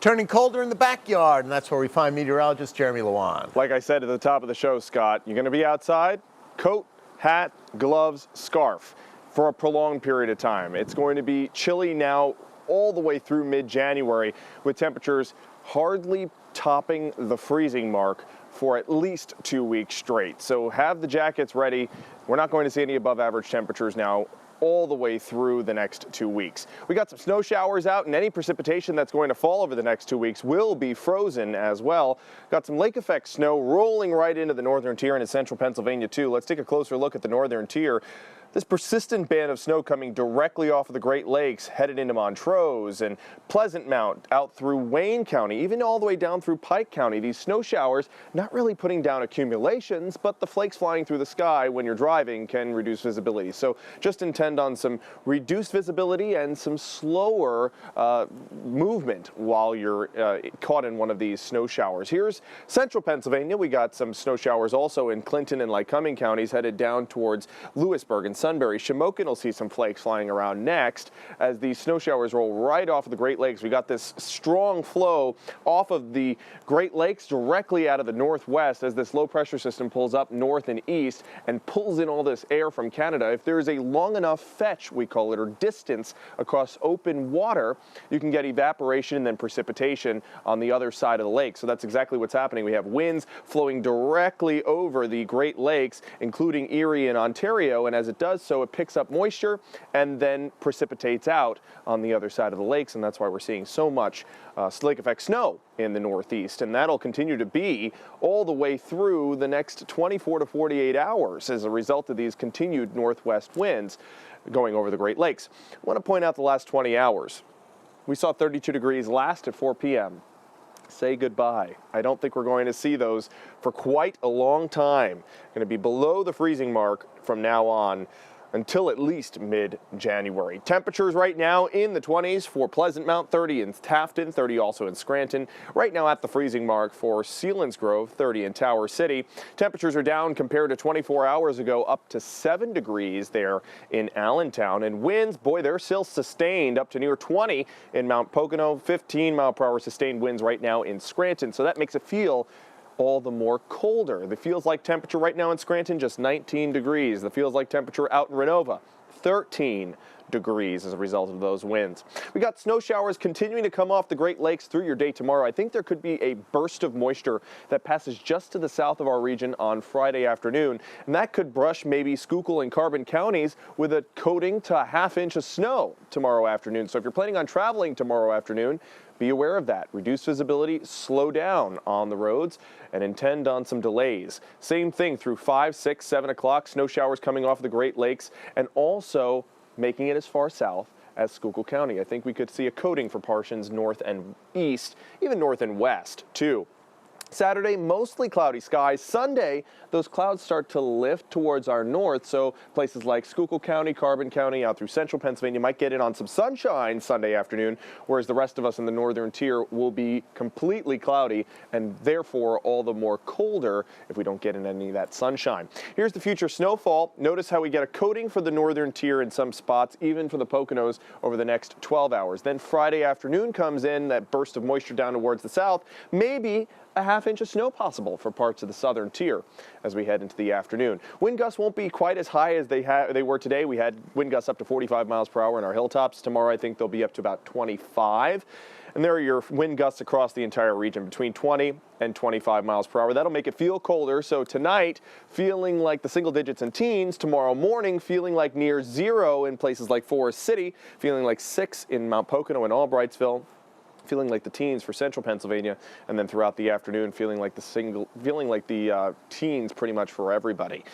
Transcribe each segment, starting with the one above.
Turning colder in the backyard, and that's where we find meteorologist Jeremy Lewan. Like I said at the top of the show, Scott, you're going to be outside, coat, hat, gloves, scarf for a prolonged period of time. It's going to be chilly now all the way through mid-January, with temperatures hardly topping the freezing mark for at least 2 weeks straight. So have the jackets ready. We're not going to see any above average temperatures now all the way through the next 2 weeks. We got some snow showers out, and any precipitation that's going to fall over the next 2 weeks will be frozen as well. Got some lake effect snow rolling right into the northern tier and in central Pennsylvania too. Let's take a closer look at the northern tier. This persistent band of snow coming directly off of the Great Lakes, headed into Montrose and Pleasant Mount, out through Wayne County, even all the way down through Pike County. These snow showers not really putting down accumulations, but the flakes flying through the sky when you're driving can reduce visibility. So just intend on some reduced visibility and some slower movement while you're caught in one of these snow showers. Here's central Pennsylvania. We got some snow showers also in Clinton and Lycoming counties, headed down towards Lewisburg and Sunbury. Shamokin will see some flakes flying around next as these snow showers roll right off of the Great Lakes. We got this strong flow off of the Great Lakes directly out of the northwest as this low pressure system pulls up north and east and pulls in all this air from Canada. If there is a long enough fetch, we call it, or distance across open water, you can get evaporation and then precipitation on the other side of the lake. So that's exactly what's happening. We have winds flowing directly over the Great Lakes, including Erie and Ontario, and as it does so, it picks up moisture and then precipitates out on the other side of the lakes, and that's why we're seeing so much lake effect snow in the northeast, and that'll continue to be all the way through the next 24 to 48 hours as a result of these continued northwest winds going over the Great Lakes. I want to point out the last 20 hours. We saw 32 degrees last at 4 p.m. Say goodbye. I don't think we're going to see those for quite a long time. Going to be below the freezing mark from now on until at least mid-January. Temperatures right now in the 20s for Pleasant Mount, 30 in Tafton, 30 also in Scranton. Right now at the freezing mark for Selinsgrove, 30 in Tower City. Temperatures are down compared to 24 hours ago, up to 7 degrees there in Allentown. And winds, boy, they're still sustained up to near 20 in Mount Pocono, 15 mile per hour sustained winds right now in Scranton. So that makes it feel all the more colder. The feels like temperature right now in Scranton, just 19 degrees. The feels like temperature out in Renova, 13 degrees as a result of those winds. We got snow showers continuing to come off the Great Lakes through your day tomorrow. I think there could be a burst of moisture that passes just to the south of our region on Friday afternoon, and that could brush maybe Schuylkill and Carbon counties with a coating to a half inch of snow tomorrow afternoon. So if you're planning on traveling tomorrow afternoon, be aware of that. Reduce visibility, slow down on the roads, and intend on some delays. Same thing through 5, 6, 7 o'clock. Snow showers coming off the Great Lakes and also making it as far south as Schuylkill County. I think we could see a coating for portions north and east, even north and west too. Saturday, mostly cloudy skies. Sunday, those clouds start to lift towards our north, so places like Schuylkill County, Carbon County, out through central Pennsylvania might get in on some sunshine Sunday afternoon, whereas the rest of us in the northern tier will be completely cloudy and therefore all the more colder if we don't get in any of that sunshine. Here's the future snowfall. Notice how we get a coating for the northern tier in some spots, even for the Poconos over the next 12 hours. Then Friday afternoon comes in, that burst of moisture down towards the south, maybe a half inch of snow possible for parts of the southern tier as we head into the afternoon. Wind gusts won't be quite as high as they were today. We had wind gusts up to 45 miles per hour in our hilltops. Tomorrow I think they'll be up to about 25. And there are your wind gusts across the entire region between 20 and 25 miles per hour. That'll make it feel colder. So tonight, feeling like the single digits and teens. Tomorrow morning, feeling like near 0 in places like Forest City. Feeling like 6 in Mount Pocono and Albrightsville. Feeling like the teens for central Pennsylvania, and then throughout the afternoon feeling like the teens pretty much for everybody.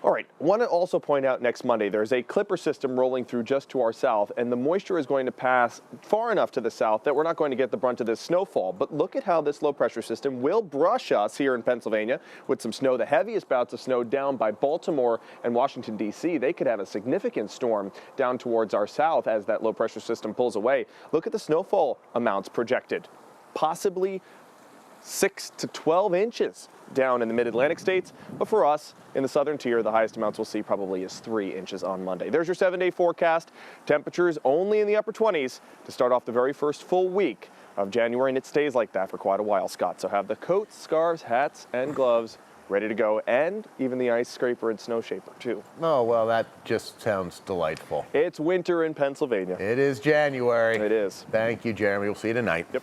All right, I want to also point out next Monday there's a clipper system rolling through just to our south, and the moisture is going to pass far enough to the south that we're not going to get the brunt of this snowfall. But look at how this low pressure system will brush us here in Pennsylvania with some snow. The heaviest bouts of snow down by Baltimore and Washington, D.C. They could have a significant storm down towards our south as that low pressure system pulls away. Look at the snowfall amounts projected, possibly 6 to 12 inches down in the mid-Atlantic states, but for us in the southern tier, the highest amounts we'll see probably is 3 inches on Monday. There's your 7-day forecast. Temperatures only in the upper 20s to start off the very first full week of January, and it stays like that for quite a while, Scott. So have the coats, scarves, hats, and gloves ready to go, and even the ice scraper and snow shaper, too. Oh, well, that just sounds delightful. It's winter in Pennsylvania. It is January. It is. Thank you, Jeremy. We'll see you tonight. Yep.